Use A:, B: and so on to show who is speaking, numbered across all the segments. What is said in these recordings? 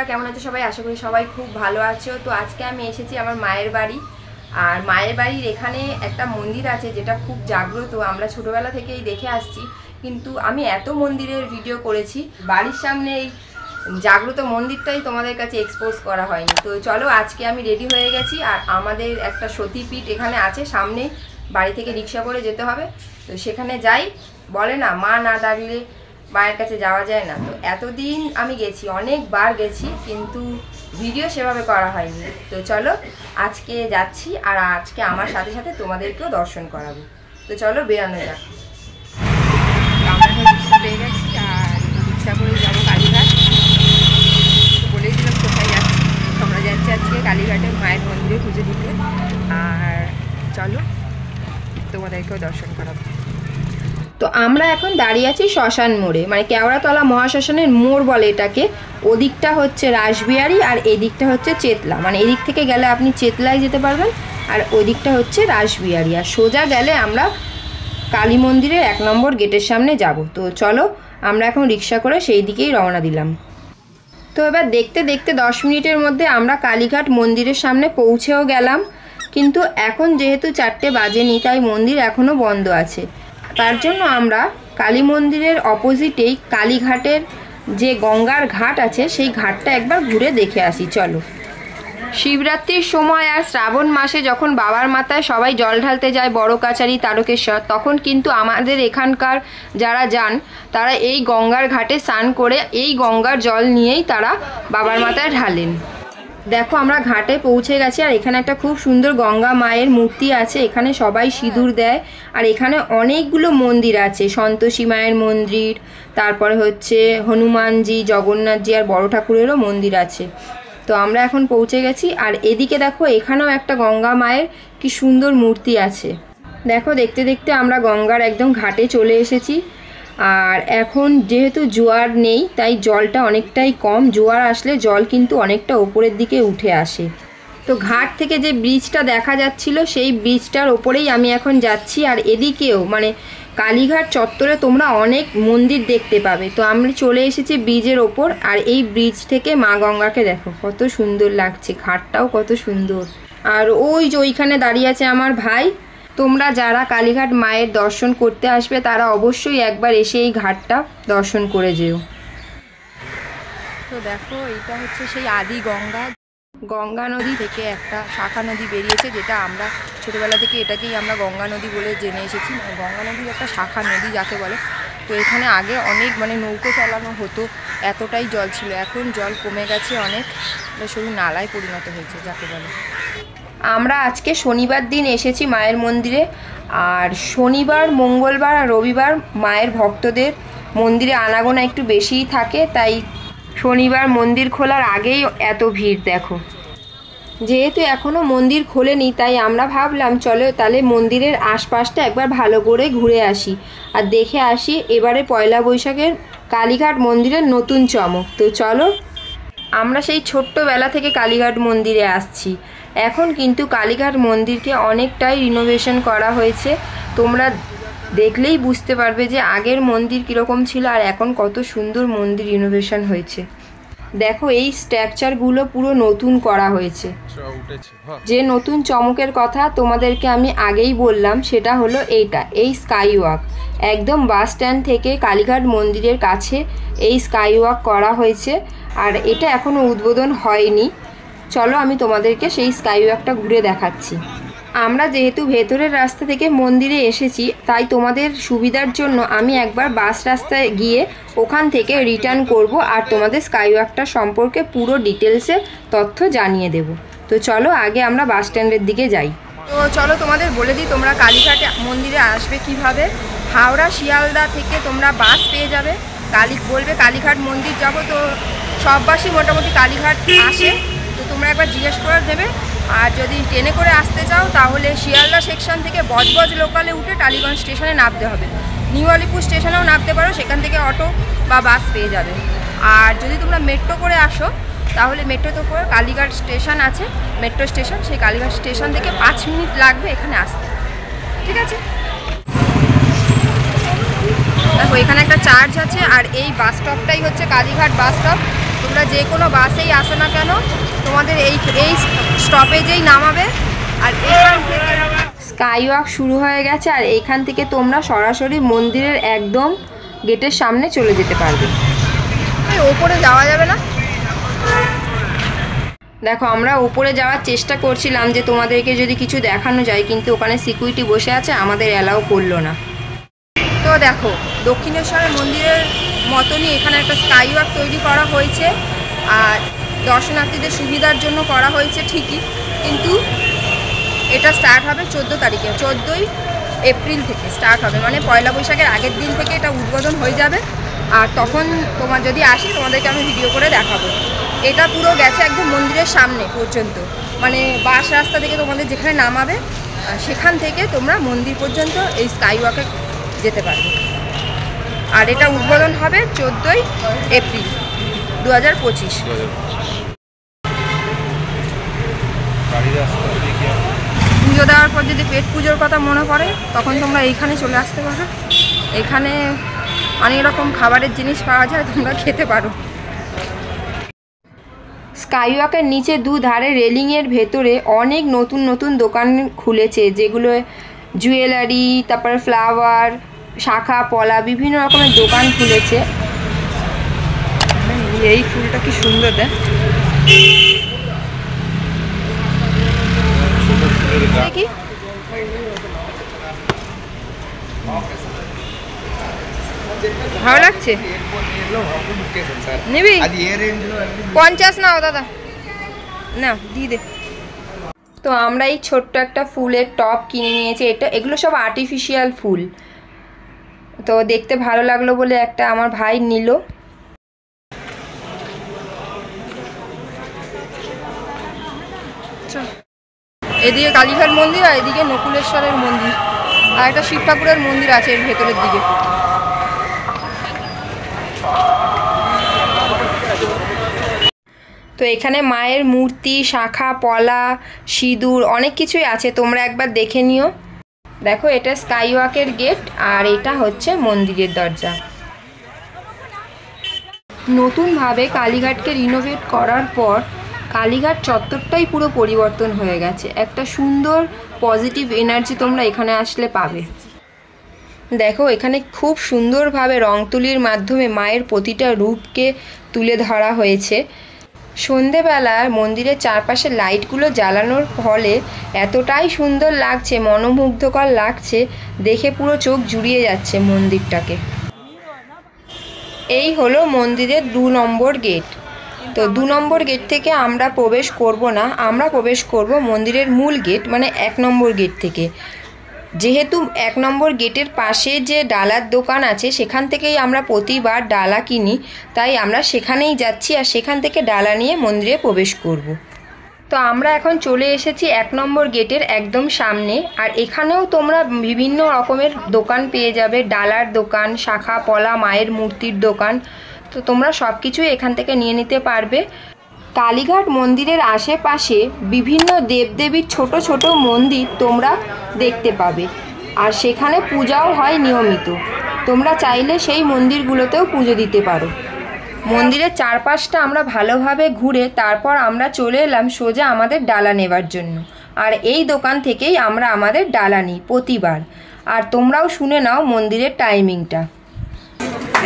A: কেমন আছো সবাই? আশা করি সবাই খুব ভালো আছো। তো আজকে আমি এসেছি আমার মায়ের বাড়ি। আর মায়ের বাড়ির এখানে একটা মন্দির আছে যেটা খুব জাগ্রত, আমরা ছোটবেলা থেকেই দেখে আসছি। কিন্তু আমি এত মন্দিরের ভিডিও করেছি, বাড়ির সামনে এই জাগ্রত মন্দিরটাই তোমাদের কাছে এক্সপোজ করা হয়নি। তো চলো, আজকে আমি রেডি হয়ে গেছি। আর আমাদের একটা সতীপীঠ এখানে আছে সামনে, বাড়ি থেকে রিক্সা করে যেতে হবে। তো সেখানে যাই, বলে না মা না ডাকলে মায়ের কাছে যাওয়া যায় না। তো এতদিন আমি গেছি, অনেকবার গেছি, কিন্তু ভিডিও সেভাবে করা হয়নি। তো চলো আজকে যাচ্ছি, আর আজকে আমার সাথে সাথে তোমাদেরকেও দর্শন করাবো। তো চলো বেরানো যাক। আমরা রিক্সা পেয়ে গেছি, আর রিক্সা করে যাবো কালীঘাট। বলেই দিলাম কোথায় যাচ্ছি। আমরা যাচ্ছি আজকে কালীঘাটের মায়ের মন্দিরে পুজো দিতে। আর চলো তোমাদেরকেও দর্শন করাবো। তো আমরা এখন দাঁড়িয়ে আছি শ্মশান মোড়ে, মানে কেওড়াতলা মহাশ্মশানের মোড় বলে এটাকে। ওদিকটা হচ্ছে রাসবিহারী আর এদিকটা হচ্ছে চেতলা, মানে এদিক থেকে গেলে আপনি চেতলায় যেতে পারবেন, আর ওই দিকটা হচ্ছে রাসবিহারী। আর সোজা গেলে আমরা কালী মন্দিরের 1 নম্বর গেটের সামনে যাব। তো চলো আমরা এখন রিক্সা করে সেই দিকেই রওনা দিলাম। তো এবার দেখতে দেখতে 10 মিনিটের মধ্যে আমরা কালীঘাট মন্দিরের সামনে পৌঁছেও গেলাম। কিন্তু এখন যেহেতু 4টে বাজেনি, তাই মন্দির এখনও বন্ধ আছে। তার জন্য আমরা কালী মন্দিরের অপোজিটেই কালীঘাটের যে গঙ্গার ঘাট আছে সেই ঘাটটা একবার ঘুরে দেখে আসি। চলো। শিবরাত্রির সময় আর শ্রাবণ মাসে যখন বাবার মাথায় সবাই জল ঢালতে যায় বড় কাছারি তারকেশ্বর, তখন কিন্তু আমাদের এখানকার যারা যান তারা এই গঙ্গার ঘাটে স্নান করে এই গঙ্গার জল নিয়েই তারা বাবার মাথায় ঢালেন। দেখো আমরা ঘাটে পৌঁছে গেছি, আর এখানে একটা খুব সুন্দর গঙ্গা মায়ের মূর্তি আছে। এখানে সবাই সিঁদুর দেয়। আর এখানে অনেকগুলো মন্দির আছে, সন্তোষী মায়ের মন্দির, তারপরে হচ্ছে হনুমানজি, জগন্নাথজি আর বড় ঠাকুরেরও মন্দির আছে। তো আমরা এখন পৌঁছে গেছি। আর এদিকে দেখো, এখানেও একটা গঙ্গা মায়ের কি সুন্দর মূর্তি আছে। দেখো দেখতে দেখতে আমরা গঙ্গার একদম ঘাটে চলে এসেছি। আর এখন যেহেতু জোয়ার নেই, তাই জলটা অনেকটাই কম। জোয়ার আসলে জল কিন্তু অনেকটা ওপরের দিকে উঠে আসে। তো ঘাট থেকে যে ব্রিজটা দেখা যাচ্ছিল, সেই ব্রিজটার ওপরেই আমি এখন যাচ্ছি। আর এদিকেও মানে কালীঘাট চত্বরে তোমরা অনেক মন্দির দেখতে পাবে। তো আমরা চলে এসেছি ব্রিজের ওপর। আর এই ব্রিজ থেকে মা গঙ্গাকে দেখো কত সুন্দর লাগছে, ঘাটটাও কত সুন্দর। আর ওই যে ওইখানে দাঁড়িয়ে আছে আমার ভাই। তোমরা যারা কালীঘাট মায়ের দর্শন করতে আসবে তারা অবশ্যই একবার এসে এই ঘাটটা দর্শন করে যেও। তো দেখো, এটা হচ্ছে সেই আদি গঙ্গা। গঙ্গা নদী থেকে একটা শাখা নদী বেরিয়েছে, যেটা আমরা ছোটোবেলা থেকে এটাকেই আমরা গঙ্গা নদী বলে জেনে এসেছি। গঙ্গা নদীর একটা শাখা নদী যাকে বলে। তো এখানে আগে অনেক মানে নৌকো চালানো হতো, এতটাই জল ছিল। এখন জল কমে গেছে অনেক, শুধু নালায় পরিণত হয়েছে যাকে বলে। আমরা আজকে শনিবার দিন এসেছি মায়ের মন্দিরে। আর শনিবার, মঙ্গলবার আর রবিবার মায়ের ভক্তদের মন্দিরে আনাগোনা একটু বেশিই থাকে, তাই শনিবার মন্দির খোলার আগেই এত ভিড় দেখো। যেহেতু এখনও মন্দির খোলেনি, তাই আমরা ভাবলাম চলো তাহলে মন্দিরের আশপাশটা একবার ভালো করে ঘুরে আসি আর দেখে আসি এবারে পয়লা বৈশাখের কালীঘাট মন্দিরের নতুন চমক। তো চলো, আমরা সেই ছোট্টবেলা থেকে কালীঘাট মন্দিরে আসছি। এখন কিন্তু কালীঘাট মন্দিরকে অনেকটাই রিনোভেশন করা হয়েছে। তোমরা দেখলেই বুঝতে পারবে যে আগের মন্দির কীরকম ছিল আর এখন কত সুন্দর মন্দির রিনোভেশন হয়েছে। দেখো এই স্ট্রাকচারগুলো পুরো নতুন করা হয়েছে। যে নতুন চমকের কথা তোমাদেরকে আমি আগেই বললাম সেটা হলো এইটা, এই স্কাই ওয়াক। একদম বাস স্ট্যান্ড থেকে কালীঘাট মন্দিরের কাছে এই স্কাই ওয়াক করা হয়েছে। আর এটা এখনও উদ্বোধন হয়নি। চলো আমি তোমাদেরকে সেই স্কাই ওয়াকটা ঘুরে দেখাচ্ছি। আমরা যেহেতু ভেতরের রাস্তা থেকে মন্দিরে এসেছি, তাই তোমাদের সুবিধার জন্য আমি একবার বাস রাস্তায় গিয়ে ওখান থেকে রিটার্ন করব, আর তোমাদের স্কাই ওয়াকটা সম্পর্কে পুরো ডিটেলসে তথ্য জানিয়ে দেব। তো চলো আগে আমরা বাস স্ট্যান্ডের দিকে যাই। তো চলো তোমাদের বলে দিই তোমরা কালীঘাট মন্দিরে আসবে কিভাবে। হাওড়া শিয়ালদা থেকে তোমরা বাস পেয়ে যাবে। বলবে কালীঘাট মন্দির যাব। তো সব বাসই মোটামুটি কালীঘাট আসে, তো তোমরা একবার জিজ্ঞেস করে দেবে। আর যদি ট্রেনে করে আসতে চাও তাহলে শিয়ালদা সেকশন থেকে বজবজ লোকালে উঠে টালিগঞ্জ স্টেশনে নামতে হবে। নিউ আলিপুর স্টেশনেও নামতে পারো, সেখান থেকে অটো বা বাস পেয়ে যাবে। আর যদি তোমরা মেট্রো করে আসো তাহলে মেট্রোতে করে কালীঘাট স্টেশন আছে, মেট্রো স্টেশন, সেই কালীঘাট স্টেশন থেকে 5 মিনিট লাগবে এখানে আসতে। ঠিক আছে, দেখো এখানে একটা চার্চ আছে। আর এই বাস স্টপটাই হচ্ছে কালীঘাট বাস স্টপ। তোমরা যে কোনো বাসেই আসো না কেন তোমাদের এই স্টপেজেই নামাবে। আর এখান থেকে স্কাই ওয়াক শুরু হয়ে গেছে। আর এখান থেকে তোমরা সরাসরি মন্দিরের একদম গেটের সামনে চলে যেতে পারবে। ওপরে যাওয়া যাবে না। দেখো আমরা উপরে যাওয়ার চেষ্টা করছিলাম যে তোমাদেরকে যদি কিছু দেখানো যায়, কিন্তু ওখানে সিকিউরিটি বসে আছে, আমাদের অ্যালাউ করলো না। তো দেখো দক্ষিণেশ্বরের মন্দিরের মতনই এখানে একটা স্কাই ওয়াক তৈরি করা হয়েছে। আর দর্শনার্থীদের সুবিধার জন্য করা হয়েছে ঠিকই, কিন্তু এটা স্টার্ট হবে 14 তারিখে। 14ই এপ্রিল থেকে স্টার্ট হবে, মানে পয়লা বৈশাখের আগের দিন থেকে এটা উদ্বোধন হয়ে যাবে। আর তখন তোমার যদি আসি তোমাদেরকে আমি ভিডিও করে দেখাবো। এটা পুরো গেছে একদম মন্দিরের সামনে পর্যন্ত, মানে বাস রাস্তা থেকে তোমাদের যেখানে নামাবে সেখান থেকে তোমরা মন্দির পর্যন্ত এই স্কাই ওয়াকে যেতে পারবে। আর এটা উদ্বোধন হবে 14ই এপ্রিল 2025। পুজো দেওয়ার পর যদি পেট পুজোর কথা মনে পড়ে তখন তোমরা এইখানে চলে আসতে পারো। এখানে অনেক রকম খাবারের জিনিস পাওয়া যায়, তোমরা খেতে পারো। স্কাই ওয়াকের নিচে দুধারে রেলিংয়ের ভেতরে অনেক নতুন নতুন দোকান খুলেছে, যেগুলো জুয়েলারি, তারপরে ফ্লাওয়ার, শাখা পলা, বিভিন্ন রকমের দোকান খুলেছে। এই ফুলটা কি সুন্দর দেখ। দেখি ভালো লাগছে, নিবি? 50 নাও দাদা, না দিয়ে দে। তো আমরা এই ছোট্ট একটা ফুলের টপ কিনে নিয়েছি। এগুলো সব আর্টিফিশিয়াল ফুল, তো দেখতে ভালো লাগলো বলে একটা আমার ভাই নিল। এদিকে কালীঘাট মন্দির আর এদিকে নকুলেশ্বরের মন্দির, আর একটা শিব ঠাকুরের মন্দির আছে এর ভেতরের দিকে। তো এখানে মায়ের মূর্তি, শাখা পলা, সিঁদুর অনেক কিছুই আছে, তোমরা একবার দেখে নিও। দেখো এটা স্কাই ওয়াকের গেট, আর এটা হচ্ছে মন্দিরের দরজা। নতুনভাবে কালীঘাটকে রিনোভেট করার পর কালীঘাট চত্বরটাই পুরো পরিবর্তন হয়ে গেছে। একটা সুন্দর পজিটিভ এনার্জি তোমরা এখানে আসলে পাবে। দেখো এখানে খুব সুন্দরভাবে রং তুলির মাধ্যমে মায়ের প্রতিটা রূপকে তুলে ধরা হয়েছে। সন্ধেবেলা মন্দিরের চারপাশে লাইটগুলো জ্বালানোর ফলে এতটাই সুন্দর লাগছে, মনোমুগ্ধকর লাগছে, দেখে পুরো চোখ জুড়িয়ে যাচ্ছে মন্দিরটাকে। এই হলো মন্দিরের 2 নম্বর গেট। তো 2 নম্বর গেট থেকে আমরা প্রবেশ করব না, আমরা প্রবেশ করব মন্দিরের মূল গেট, মানে 1 নম্বর গেট থেকে। যেহেতু 1 নম্বর গেটের পাশে যে ডালার দোকান আছে সেখান থেকেই আমরা প্রতিবার ডালা কিনি, তাই আমরা সেখানেই যাচ্ছি আর সেখান থেকে ডালা নিয়ে মন্দিরে প্রবেশ করব। তো আমরা এখন চলে এসেছি 1 নম্বর গেটের একদম সামনে। আর এখানেও তোমরা বিভিন্ন রকমের দোকান পেয়ে যাবে, ডালার দোকান, শাখা পলা, মায়ের মূর্তির দোকান। তো তোমরা সব কিছুই এখান থেকে নিয়ে নিতে পারবে। কালীঘাট মন্দিরের আশেপাশে বিভিন্ন দেবদেবীর ছোট ছোট মন্দির তোমরা দেখতে পাবে, আর সেখানে পূজাও হয় নিয়মিত। তোমরা চাইলে সেই মন্দিরগুলোতেও পুজো দিতে পারো। মন্দিরের চারপাশটা আমরা ভালোভাবে ঘুরে তারপর আমরা চলে এলাম সোজা আমাদের ডালা নেবার জন্য। আর এই দোকান থেকেই আমরা আমাদের ডালা নিই প্রতিবার। আর তোমরাও শুনে নাও মন্দিরের টাইমিংটা।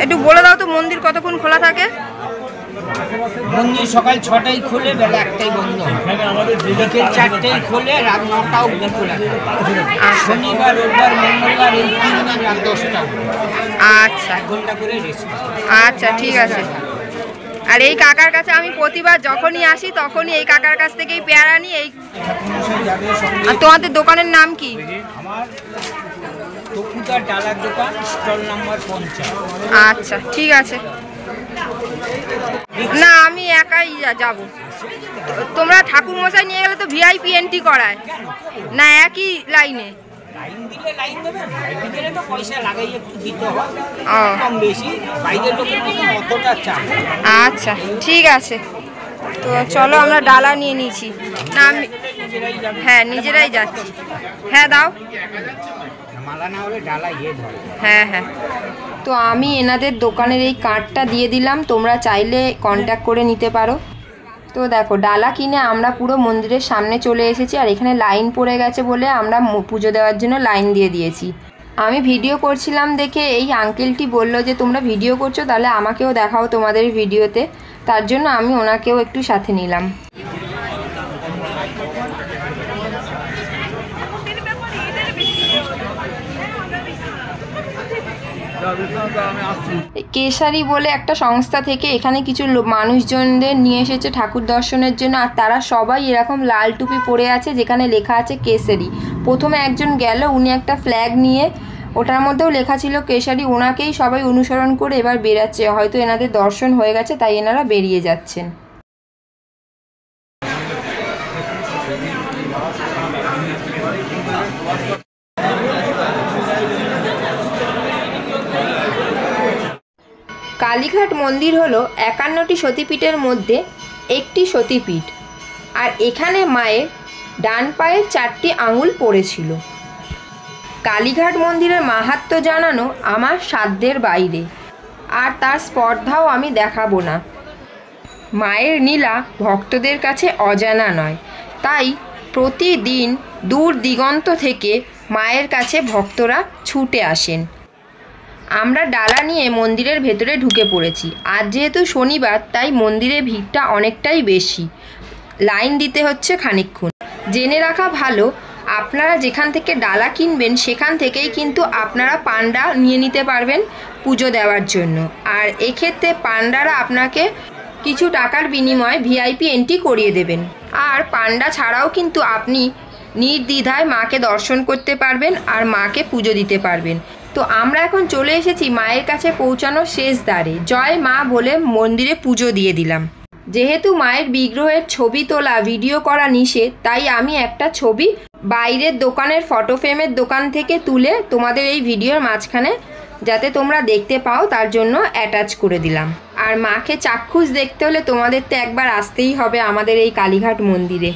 A: একটু বলে দাও তো মন্দির কতক্ষণ খোলা থাকে?
B: মন্দির সকাল 6টায় খুলে, বেলা 1টায় বন্ধ হয়। বিকেল 4টায় খুলে, রাত 9টা অবধি খোলা। আর শনিবার, রোববার, মঙ্গলবার এই 3 দিন রাত 10টা।
A: আচ্ছা,
B: 1 ঘন্টা করে রেস্ট।
A: আচ্ছা ঠিক আছে। আর এই কাকার কাছে আমি প্রতিবার যখনই আসি তখনই এই কাকার কাছ থেকেই পেয়ারা নিই। আর তোমাদের দোকানের নাম কি?
B: আমার তকুদার ডালার দোকান, স্টল নাম্বার 50।
A: আচ্ছা ঠিক আছে। না আমি একাই যাব। তোমরা ঠাকুর মশাই নিয়ে গেলে তো ভিআইপি এন্ট্রি করায় না? একই লাইনে
B: লাইন দিলে লাইন দেবে, ভিআইপি দিলে তো পয়সা লাগাই একটু দিতে হয়, কম বেশি। বাইরের লোকের মতো অতটা চাপ।
A: আচ্ছা ঠিক আছে। তো চলো আমরা ডালা নিয়ে নিয়েছি। না আমি হ্যাঁ নিজেরাই যাচ্ছি। হ্যাঁ দাও।
B: মালা না হলে ডালা ধরে।
A: হ্যাঁ হ্যাঁ। তো তো আমি এনাদের দোকানের এই কার্ডটা দিয়ে দিলাম, তোমরা চাইলে কন্ট্যাক্ট করে নিতে পারো। তো দেখো ডালা কিনে আমরা পুরো মন্দিরের সামনে চলে এসেছি, আর এখানে লাইন পড়ে গেছে বলে আমরা পুজো দেওয়ার জন্য লাইন দিয়ে দিয়েছি। আমি ভিডিও করছিলাম দেখে এই আঙ্কেলটি বলল যে তোমরা ভিডিও করছো, তাহলে আমাকেও দেখাও তোমাদের ভিডিওতে। তার জন্য আমি ওনাকেও একটু সাথে নিলাম। কেশারি বলে একটা সংস্থা থেকে এখানে কিছু মানুষজনদের নিয়ে এসেছে ঠাকুর দর্শনের জন্য, আর তারা সবাই এরকম লাল টুপি পরে আছে যেখানে লেখা আছে কেশারি। প্রথমে একজন গেল, উনি একটা ফ্ল্যাগ নিয়ে, ওটার মধ্যেও লেখা ছিল কেশারি, ওনাকেই সবাই অনুসরণ করে এবার বেরাচ্ছে। হয়তো এনাদের দর্শন হয়ে গেছে তাই এনারা বেরিয়ে যাচ্ছেন। কালীঘাট মন্দির হলো 51টি সতীপীঠের মধ্যে একটি সতীপীঠ, আর এখানে মায়ের ডান পায়ের 4টি আঙুল পড়েছিল। কালীঘাট মন্দিরের মাহাত্ম্য জানানো আমার সাধ্যের বাইরে, আর তার স্পর্ধাও আমি দেখাবো না। মায়ের লীলা ভক্তদের কাছে অজানা নয়, তাই প্রতিদিন দূর দিগন্ত থেকে মায়ের কাছে ভক্তরা ছুটে আসেন। আমরা ডালা নিয়ে মন্দিরের ভেতরে ঢুকে পড়েছি। আজ যেহেতু শনিবার তাই মন্দিরে ভিড়টা অনেকটাই বেশি, লাইন দিতে হচ্ছে খানিকক্ষণ। জেনে রাখা ভালো, আপনারা যেখান থেকে ডালা কিনবেন সেখান থেকেই কিন্তু আপনারা পান্ডা নিয়ে নিতে পারবেন পুজো দেওয়ার জন্য। আর এক্ষেত্রে পান্ডারা আপনাকে কিছু টাকার বিনিময়ে ভিআইপি এন্ট্রি করিয়ে দেবেন। আর পান্ডা ছাড়াও কিন্তু আপনি নির্দ্বিধায় মাকে দর্শন করতে পারবেন আর মাকে পুজো দিতে পারবেন। তো আমরা এখন চলে এসেছি মায়ের কাছে পৌঁছানোর শেষ দ্বারে। জয় মা বলে মন্দিরে পুজো দিয়ে দিলাম। যেহেতু মায়ের বিগ্রহের ছবি তোলা ভিডিও করা নিষেধ, তাই আমি একটা ছবি বাইরের দোকানের ফটো ফ্রেমের দোকান থেকে তুলে তোমাদের এই ভিডিওর মাঝখানে যাতে তোমরা দেখতে পাও তার জন্য অ্যাটাচ করে দিলাম। আর মাকে চাক্ষুষ দেখতে হলে তোমাদের তো একবার আসতেই হবে আমাদের এই কালীঘাট মন্দিরে।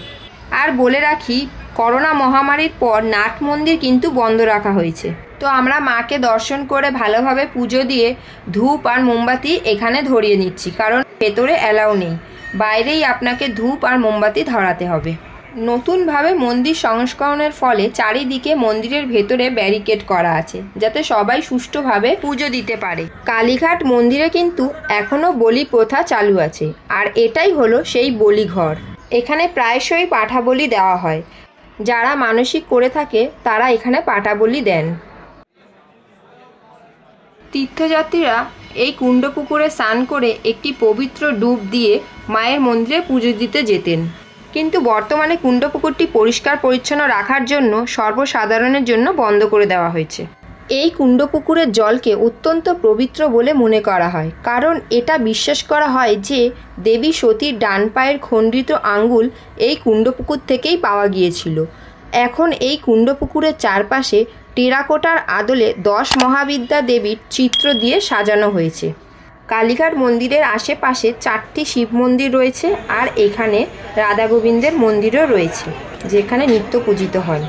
A: আর বলে রাখি, করোনা মহামারীর পর নাট মন্দির কিন্তু বন্ধ রাখা হয়েছে। তো আমরা মাকে দর্শন করে ভালোভাবে পুজো দিয়ে ধূপ আর মোমবাতি এখানে ধরিয়ে নিচ্ছি, কারণ ভেতরে অ্যালাউ নেই, বাইরেই আপনাকে ধূপ আর মোমবাতি ধরাতে হবে। নতুনভাবে মন্দির সংস্করণের ফলে চারিদিকে মন্দিরের ভেতরে ব্যারিকেড করা আছে যাতে সবাই সুষ্ঠুভাবে পুজো দিতে পারে। কালীঘাট মন্দিরে কিন্তু এখনও বলি প্রথা চালু আছে, আর এটাই হলো সেই বলিঘর। এখানে প্রায়শই পাঠা বলি দেওয়া হয়। যারা মানসিক করে থাকে তারা এখানে পাঠা বলি দেন। তীর্থযাত্রীরা এই কুণ্ডপুকুরে স্নান করে একটি পবিত্র ডুব দিয়ে মায়ের মন্দিরে পুজো দিতে যেতেন, কিন্তু বর্তমানে কুণ্ডপুকুরটি পরিষ্কার পরিচ্ছন্ন রাখার জন্য সর্বসাধারণের জন্য বন্ধ করে দেওয়া হয়েছে। এই কুণ্ডপুকুরের জলকে অত্যন্ত পবিত্র বলে মনে করা হয়, কারণ এটা বিশ্বাস করা হয় যে দেবী সতীর ডান পায়ের খণ্ডিত আঙ্গুল এই কুণ্ডপুকুর থেকেই পাওয়া গিয়েছিল। এখন এই কুণ্ডপুকুরের চারপাশে টেরাকোটার আদলে 10 মহাবিদ্যা দেবীর চিত্র দিয়ে সাজানো হয়েছে। কালীঘাট মন্দিরের আশেপাশে 4টি শিব মন্দির রয়েছে, আর এখানে রাধা গোবিন্দের মন্দিরও রয়েছে যেখানে নিত্য পূজিত হয়।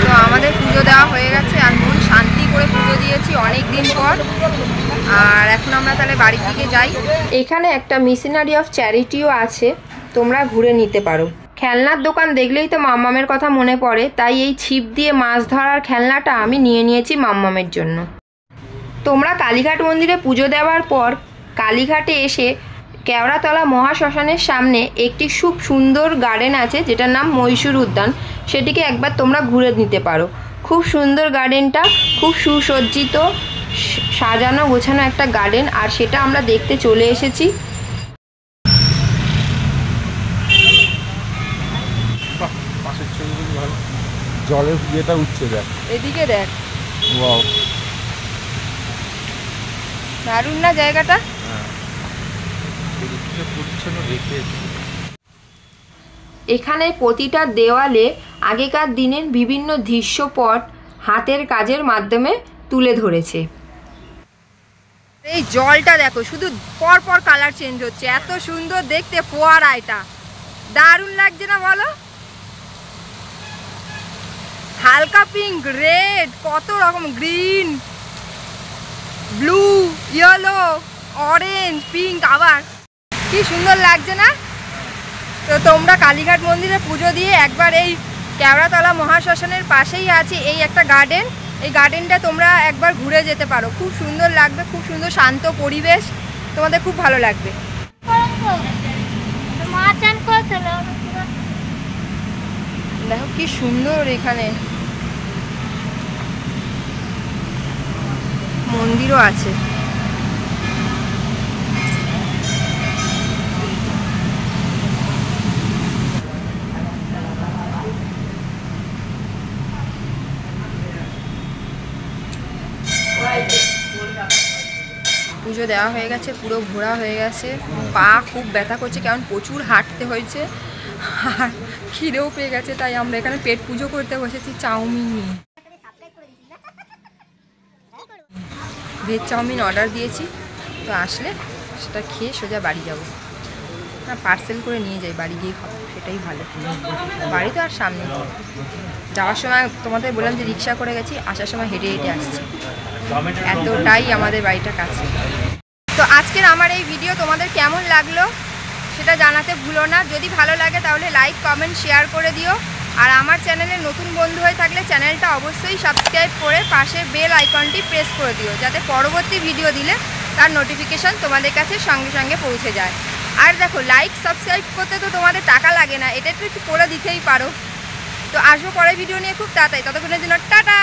A: তো আমাদের পুজো দেওয়া হয়ে গেছে, আর মন শান্তি করে পুজো দিয়েছি অনেক দিন পর। আর এখন আমরা তাহলে বাড়ির দিকে যাই। এখানে একটা মিশনারি অফ চ্যারিটিও আছে, তোমরা ঘুরে নিতে পারো। খেলনার দোকান দেখলেই তো মাম্মামের কথা মনে পড়ে, তাই এই ছিপ দিয়ে মাছ ধরার খেলনাটা আমি নিয়ে নিয়েছি মাম্মামের জন্য। তোমরা কালীঘাট মন্দিরে পুজো দেওয়ার পর কালীঘাটে এসে কেওড়াতলা মহাশ্মশানের সামনে একটি খুব সুন্দর গার্ডেন আছে যেটার নাম মহীশূর উদ্যান, সেটিকে একবার তোমরা ঘুরে নিতে পারো। খুব সুন্দর গার্ডেনটা, খুব সুসজ্জিত সাজানো গোছানো একটা গার্ডেন, আর সেটা আমরা দেখতে চলে এসেছি।
C: জলের ইয়েটা উঠছে, দেখ
A: এদিকে দেখ,
C: ওয়াও
A: দারুণ না জায়গাটা? এখানে প্রতিটা দেওয়ালে আগেকার দিনের বিভিন্ন দৃশ্যপট হাতের কাজের মাধ্যমে তুলে ধরেছে। এই জলটা দেখো শুধু পর পর কালার চেঞ্জ হচ্ছে, এত সুন্দর দেখতে ফোয়ারা, এটা দারুণ লাগছে না বলো? হালকা পিঙ্ক, রেড, কত রকম, green, blue, yellow, orange, pink, আবার কি সুন্দর লাগছে না? তো তোমরা কালীঘাট মন্দিরে পুজো দিয়ে একবার এই কেওড়াতলা মহাশ্মশানের পাশেই আছে এই একটা গার্ডেন, এই গার্ডেনটা তোমরা একবার ঘুরে যেতে পারো, খুব সুন্দর লাগবে, খুব সুন্দর শান্ত পরিবেশ, তোমাদের খুব ভালো লাগবে। দেখো কি সুন্দর এখানে মন্দিরও আছে। পুজো দেওয়া হয়ে গেছে, পুরো ঘোরা হয়ে গেছে, পা খুব ব্যথা করছে কারণ প্রচুর হাঁটতে হয়েছে আর খিদেও পেয়ে গেছে, তাই আমরা এখানে পেট পুজো করতে বসেছি চাউমিন নিয়ে। ভেজ চাউমিন অর্ডার দিয়েছি, তো আসলে সেটা খেয়ে সোজা বাড়ি যাবো, না পার্সেল করে নিয়ে যাই, বাড়ি গিয়ে খাবো, সেটাই ভালো। বাড়ি তো আর সামনে, যাওয়ার সময় তোমাদের বললাম যে রিক্সা করে গেছি, আসার সময় হেঁটে হেঁটে আসছি, এতটাই আমাদের বাড়িটা কাছে। তো আজকের আমার এই ভিডিও তোমাদের কেমন লাগলো সেটা জানাতে ভুলো না, যদি ভালো লাগে তাহলে লাইক, কমেন্ট, শেয়ার করে দিও। আর আমার চ্যানেলে নতুন বন্ধু হয়ে থাকলে চ্যানেলটা অবশ্যই সাবস্ক্রাইব করে পাশে বেল আইকনটি প্রেস করে দিও, যাতে পরবর্তী ভিডিও দিলে তার নোটিফিকেশান তোমাদের কাছে সঙ্গে সঙ্গে পৌঁছে যায়। আর দেখো, লাইক সাবস্ক্রাইব করতে তো তোমাদের টাকা লাগে না, এটা একটু করে দিতেই পারো। তো আসবো পরের ভিডিও নিয়ে খুব তাড়াতাড়ি, ততক্ষণের জন্য টাটা।